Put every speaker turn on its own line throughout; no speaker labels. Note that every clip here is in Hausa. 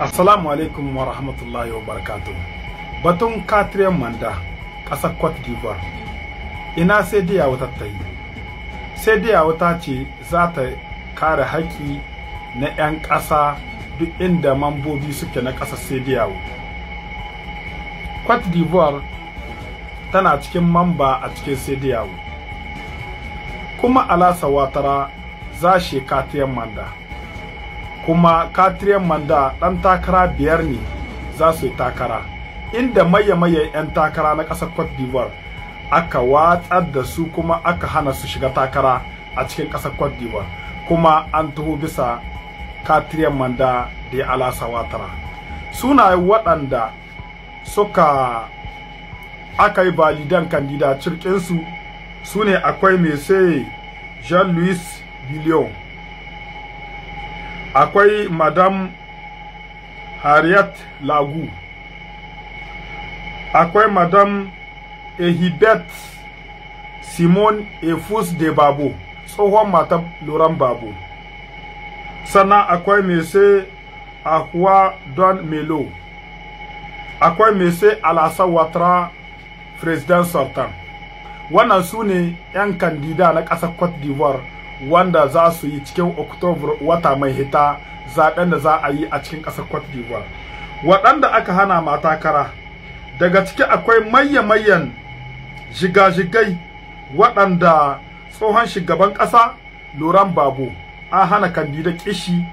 Assalamu alaikum wa rahmatullahi wa barakatuh. Batun katriyar manda ƙasar Cote d'Ivoire. Ina sai dai yawo ta yi. Sai dai yawo ta ce za ta kare haƙƙi na 'yan ƙasa duk inda mambobi suke na ƙasar sai dai yawo. Cote d'Ivoire tana cikin mamba a cikin sai dai yawo. Kuma Alassane Ouattara za shi katriyar manda. Kuma katriyar manda ɗan takara 5 ne za su yi takara, inda maye-maye 'yan takara na ƙasar Cote d'Ivoire aka watsar da su kuma aka hana su shiga takara a cikin ƙasar Cote d'Ivoire, kuma an taho bisa katriyar manda da ya Alassane Ouattara. Sunayen waɗanda suka aka yi validan kandida cirkinsu su ne akwai Mese Jean-Louis Billion, akwai Madame Harriet Lagu, akwai Madame Ehibet Simone Efus de Babo, tsohon matan Laurent Gbagbo. Sannan akwai Mese Ahua Don Melo, akwai Mese Alassane Ouattara, President Sortant. Wannan su ne 'yan kandida na ƙasar Cote d'Ivoire wanda za su yi cikin Oktobar wata mai hita zaben da za a yi a cikin ƙasar Cote d'Ivoire. Waɗanda aka hana ma takara, daga ciki akwai mayyan jigajigai waɗanda tsohon shugaban ƙasa Laurent Gbagbo an hana kandida kishi.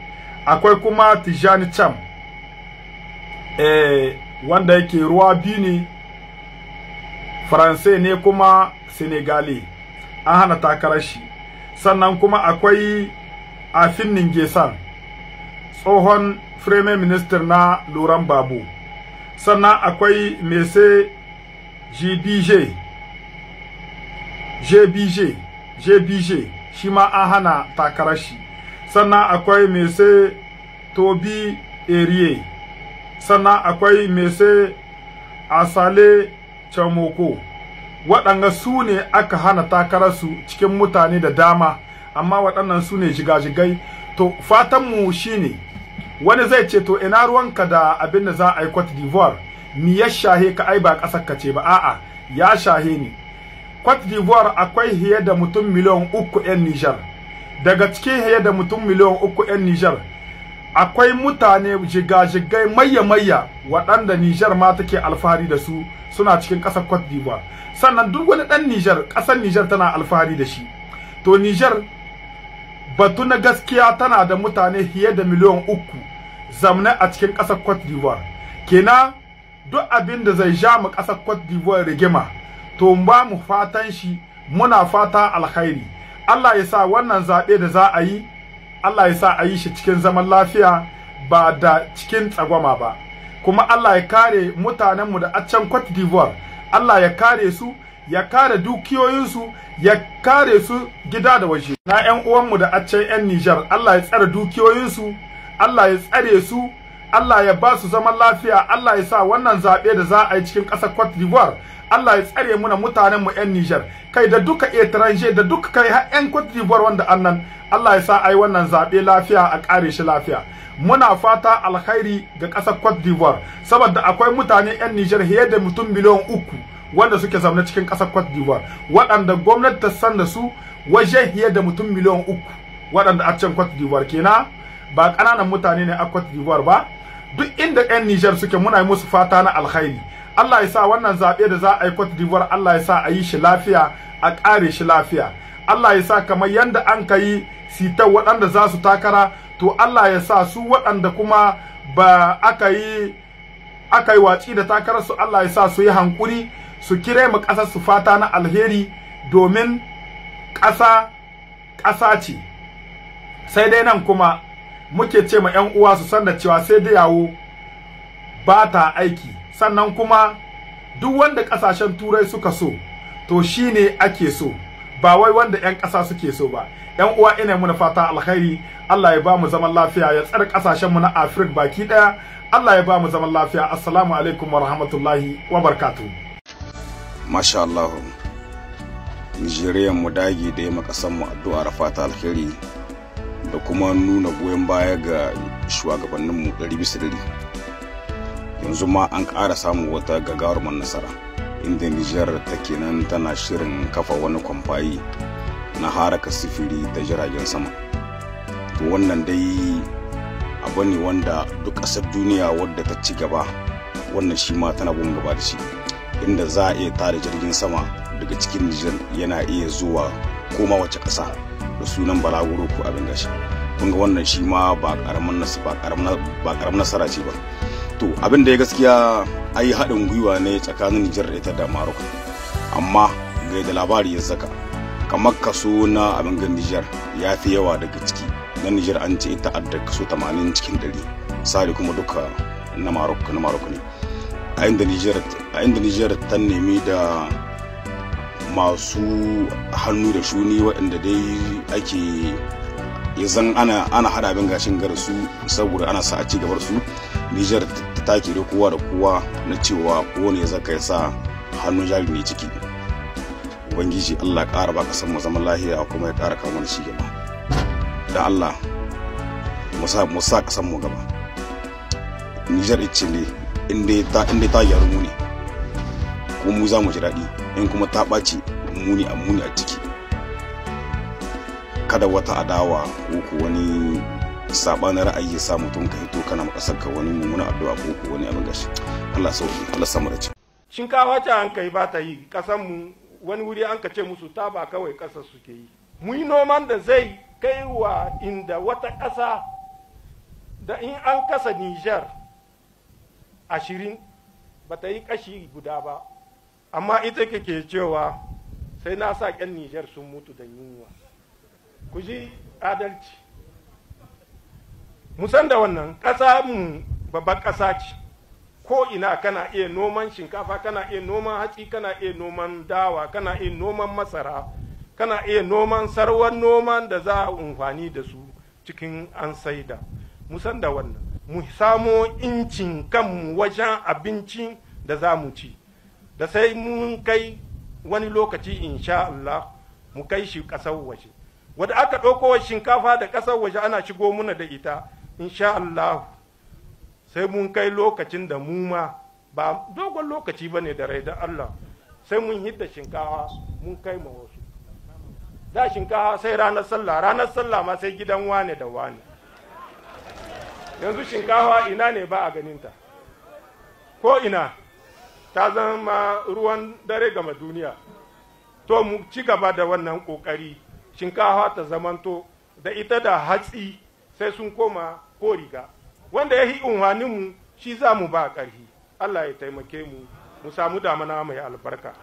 Akwai kuma Tijani Cham wanda yake ruwa biyu ne, Faransai ne kuma Senegali, an hana takarar shi. Sannan kuma akwai Afin Ningesan, tsohon Premier Minister na Laurent Gbagbo. Sannan akwai Mese JBG shi ma an hana takarar shi. Sannan akwai Mese Tobi Erie. Sannan akwai Mese Asale Chamoko. Waɗanga su ne aka hana takararsu cikin mutane da dama, amma waɗannan su ne jigajigai. To fatanmu shi ne, wani zai ce to ina ruwanka da abin da za a yi Cote d'Ivoire, ni ya shahe ka, ai ba ƙasar ka ce ba. A'a, ya shahe ni. Cote d'Ivoire akwai hiye da mutum miliyan 3 'yan Nijar. Daga cikin hiye da mutum miliyan 3 'yan Nijar akwai mutane jigajigai mayya waɗanda Nijar ma take alfahari da su, suna cikin ƙasar Cote d'Ivoire. Sannan duk wani ɗan Nijar, ƙasar Nijar tana alfahari da shi. To Nijar batu na gaskiya tana da mutane fiye da miliyan 3 zamne a cikin ƙasar Cote d'Ivoire. Kenan duk abin da zai ja mu ƙasar Cote d'Ivoire rigima, to ba mu fatan shi, muna fata alkhairi. Allah ya sa wannan zaɓe da za a yi, Allah ya sa a yi shi cikin zaman lafiya ba da cikin tsagwama ba. Kuma Allah ya kare mutanenmu da a can Cote d'Ivoire, Allah ya kare su, ya kare dukiyoyinsu, ya kare su gida da waje. Na 'yan uwanmu da a can 'yan Nijar, Allah ya tsare dukiyoyinsu, Allah ya tsare su, Allah ya ba su zaman lafiya. Allah ya sa wannan zaɓe da za a yi cikin ƙasar Cote d'Ivoire, Allah ya tsare muna mutanenmu 'yan Nijar, kai da duka étranger da duka kai har 'yan Cote d'Ivoire wanda annan, Allah ya sa a yi wannan zaɓe lafiya, a ƙare shi lafiya. Muna fata alkhairi ga ƙasar Cote d'Ivoire, saboda akwai mutane 'yan Nijar fiye da mutum miliyan 3 wanda suke zaune cikin ƙasar Cote d'Ivoire, waɗanda gwamnati ta san da su waje fiye da mutum miliyan 3 waɗanda a can Cote d'Ivoire. Kenan ba ƙananan mutane ne a Cote d'Ivoire ba. Duk inda 'yan Nijar suke, muna yi musu fata na alkhairi. Allah ya sa wannan zaɓe da za a yi Cote d'Ivoire, Allah ya sa a yi shi lafiya, a ƙare shi lafiya. Allah ya sa kamar yanda an ka yi sitar waɗanda za su takara, to Allah ya sa su waɗanda kuma ba aka yi watsi da takararsu, Allah ya sa su yi hankuri, su kire mu ƙasar su fata na alheri, domin ƙasa ce. Sai dai nan kuma muke ce ma 'yan uwa su san da cewa sai da yawo ba ta aiki. Sannan kuma duk wanda ƙasashen turai suka so, to shine ake so, ba wai wanda 'yan ƙasa suke so ba. 'Yan uwa, ina muna fata alkhairi. Allah ya ba mu zaman lafiya, ya tsare ƙasashen mu na Afirka baki ɗaya. Allah ya ba mu zaman lafiya. Assalamu alaikum wa rahmatullahi wa barakatuh.
Masha Allah, Nijeriyan mu dage da yi makasan mu addu'a da fata alkhairi da kuma nuna goyon baya ga shugabanninmu 100%. Yanzu ma an ƙara samun wata gagarumar nasara inda Nijar take nan tana shirin kafa wani kwamfayi na haraka sifiri da jiragen sama. To wannan dai abu ne wanda duk ƙasar duniya wadda ta ci gaba wannan shi ma tana bin gaba da shi, inda za a iya tada jirgin sama daga cikin Nijar yana iya zuwa koma wace ƙasa da sunan balaguro ko abin gashi. Kun ga wannan shi ma ba ƙaramin nasara ce ba. To abin da ya gaskiya ai haɗin gwiwa ne tsakanin Nijar da ita da Maroc, amma ga da labari ya saka kamar kaso na abin gan Nijar ya fi yawa daga ciki. Na Nijar an ce ita adda kaso 80 cikin 100, sari kuma duka na Maroc ne. A inda Nijar ta nemi da masu hannu da shuni waɗanda dai ake yanzan ana hada abin gashin gara su saboda ana sa a ci gabar su. Nijar ta take da kowa da kowa na cewa kowane ya zaka ya sa hannun jari ne ciki. Ubangiji Allah ƙara ba kasan mu zaman lahiya kuma ya ƙara kawo mana ci gaba. Da Allah mu sa kasan mu gaba. Nijar ice ne inda ta gyaru mu ne ko mu za mu ji daɗi, in kuma ta ɓaci muni a ciki. Kada wata adawa ko wani sabanin ra'ayi ya sa mutum ka hito kana makasar ka wani mummuna addu'a ko wani abin gashi. Allah sauki, Allah samu da ci.
Shinkafa ce an kai ba ta yi kasan mu wani wuri an ka ce musu ta ba kawai kasar suke yi. Mu yi noman da zai kai wa inda wata ƙasa da in an kasa Nijar 20 ba ta yi kashi guda ba, amma ita kake cewa sai na sa ƙyan Nijar sun mutu da yunwa. Ku ji adalci. Musan da wannan ƙasa mu babban ƙasa ce, ko ina kana iya noman shinkafa, kana iya noman hatsi, kana iya noman dawa, kana iya noman masara, kana iya noman sarwan noman da za a amfani da su cikin an saida. Musan da wannan mu samo incin kanmu wajen abinci da za mu ci, da sai mun kai wani lokaci insha Allah mu kai shi ƙasar waje. Wadda aka ɗauko shinkafa da ƙasar waje ana shigo muna da ita, insha Allah sai mun kai lokacin da mu ma ba dogon lokaci ba ne da rai da Allah sai mun hidda shinkafa mun kai ma wasu. Da shinkafa sai ranar sallah ma sai gidan wane da wane. Yanzu shinkafa ina ne ba a ganinta, ko ina ta zama ruwan dare gama duniya. To mu ci gaba da wannan ƙoƙari, shinkafa ta zamanto da ita da hatsi sai sun koma ko riga, wanda ya yi unhaninmu shi za mu ba ƙarfi. Allah ya taimake mu samu damana mai albarka.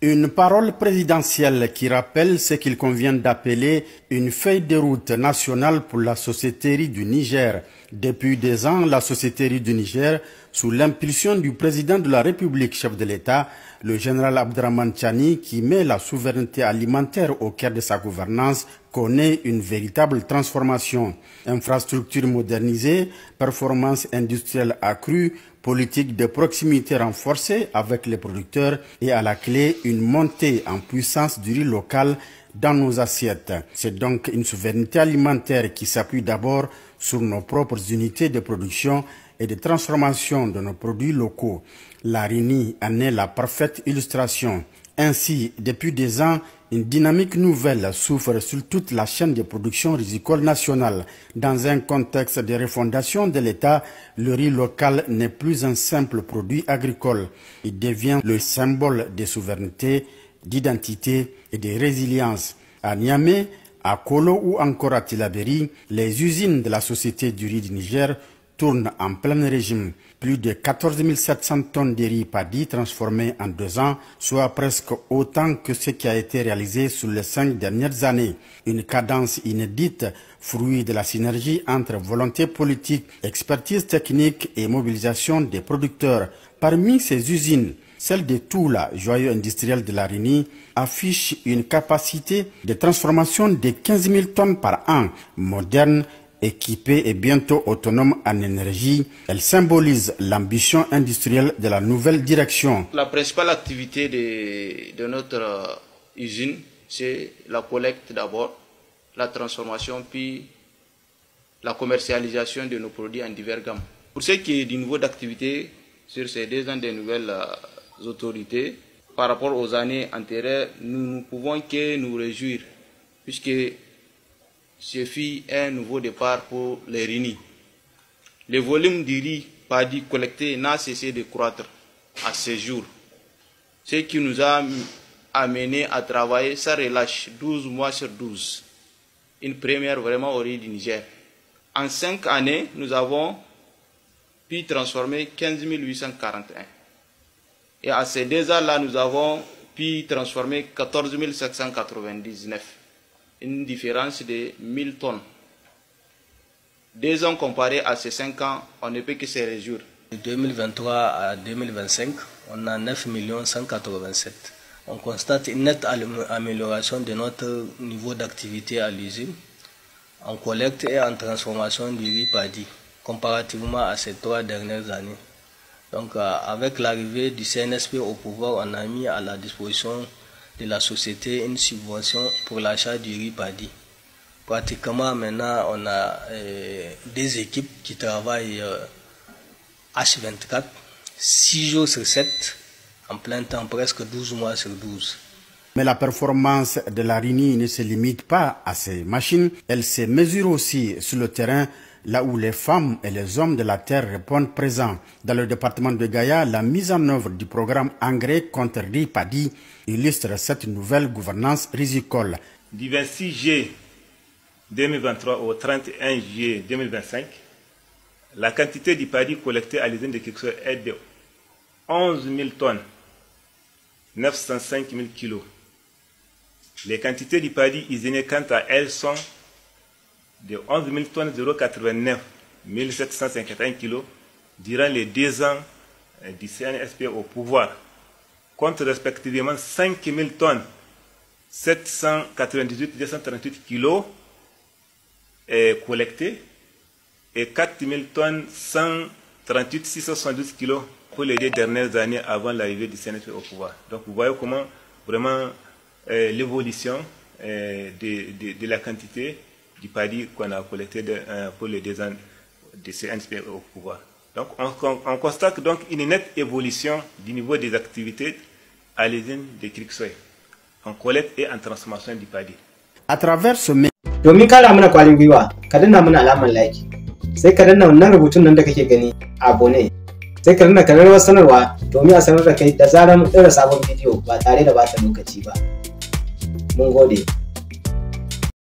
Une parole présidentielle qui rappelle ce qu'il convient d'appeler une feuille de route nationale pour la société du Niger. Depuis des ans, la société du Niger, sous l'impulsion du président de la République, chef de l'État, le général Abdraman Chani, qui met la souveraineté alimentaire au cœur de sa gouvernance, connaît une véritable transformation. Infrastructures modernisées, performances industrielles accrues, politique de proximité renforcée avec les producteurs et à la clé une montée en puissance du riz local dans nos assiettes. C'est donc une souveraineté alimentaire qui s'appuie d'abord sur nos propres unités de production et de transformation de nos produits locaux. La RINI en est la parfaite illustration. Ainsi, depuis des ans, une dynamique nouvelle souffre sur toute la chaîne de production risicole nationale. Dans un contexte de refondation de l'État, le riz local n'est plus un simple produit agricole. Il devient le symbole de souveraineté, d'identité et de résilience. À Niamey, à Kolo ou encore à Tillabéri, les usines de la Société du riz du Niger tournent en plein régime. Plus de 14 700 tonnes de riz paddy transformées en 2 ans, soit presque autant que ce qui a été réalisé sur les 5 dernières années. Une cadence inédite, fruit de la synergie entre volonté politique, expertise technique et mobilisation des producteurs. Parmi ces usines, celle de Toula, joyau industriel de la RINI, affiche une capacité de transformation de 15 000 tonnes par an, moderne, équipée et bientôt autonome en énergie. Elle symbolise l'ambition industrielle de la nouvelle direction.
La principale activité de notre usine, c'est la collecte d'abord, la transformation, puis la commercialisation de nos produits en divers gammes. Pour ce qui est du niveau d'activité sur ces 2 ans des nouvelles autorités, par rapport aux années antérieures, nous ne pouvons que nous réjouir, puisque ce fut un nouveau départ pour les RINI. Le volume du riz paddy collecté n'a cessé de croître à ce jour, ce qui nous a amené à travailler sans relâche 12 mois sur 12, une première vraiment au riz du Niger. En 5 années, nous avons pu transformer 15 841. Et à ces 2 ans-là, nous avons pu transformer 14 799, une différence de 1000 tonnes. 2 ans comparés à ces 5 ans, on ne peut que se réjouir.
De 2023 à 2025, on a 9 187. On constate une nette amélioration de notre niveau d'activité à l'usine, en collecte et en transformation du riz paddy, comparativement à ces 3 dernières années. Donc, avec l'arrivée du CNSP au pouvoir, on a mis à la disposition de la société une subvention pour l'achat du riz paddy. Pratiquement, maintenant, on a des équipes qui travaillent H24, 6 jours sur 7, en plein temps, presque 12 mois sur 12.
Mais la performance de la RINI ne se limite pas à ces machines, elle se mesure aussi sur le terrain, là où les femmes et les hommes de la terre répondent présents. Dans le département de Gaïa, la mise en œuvre du programme engrais contre riz paddy illustre cette nouvelle gouvernance risicole.
Du 26 juillet 2023 au 31 juillet 2025, la quantité du paddy collecté à l'usine de Kiksoy est de 11 000 tonnes, 905 000 kilos. Les quantités du paddy usiné, quant à elles, sont de 11 000 tonnes 089 751 kilos durant les 2 ans du CNSP au pouvoir, contre respectivement 5 000 tonnes 798 238 kilos collectés et 4 000 tonnes 138 672 kilos pour les 2 dernières années avant l'arrivée du CNSP au pouvoir. Donc vous voyez comment vraiment l'évolution de la quantité du paddy qu'on a collecté pour les 2 ans du CNSP au pouvoir. Donc on constate donc une nette évolution du niveau des activités à l'usine de Kiksoy en collecte et en transformation du paddy.
À travers ce
domin kara mana kwalin gwiwa ka danna mana alamar like sai ka danna wannan rubutun nan da kake gani abone sai ka danna kararrawar sanarwa domin a sanar da kai da zarar mun ɗora sabon bidiyo ba tare da bata lokaci ba mun gode.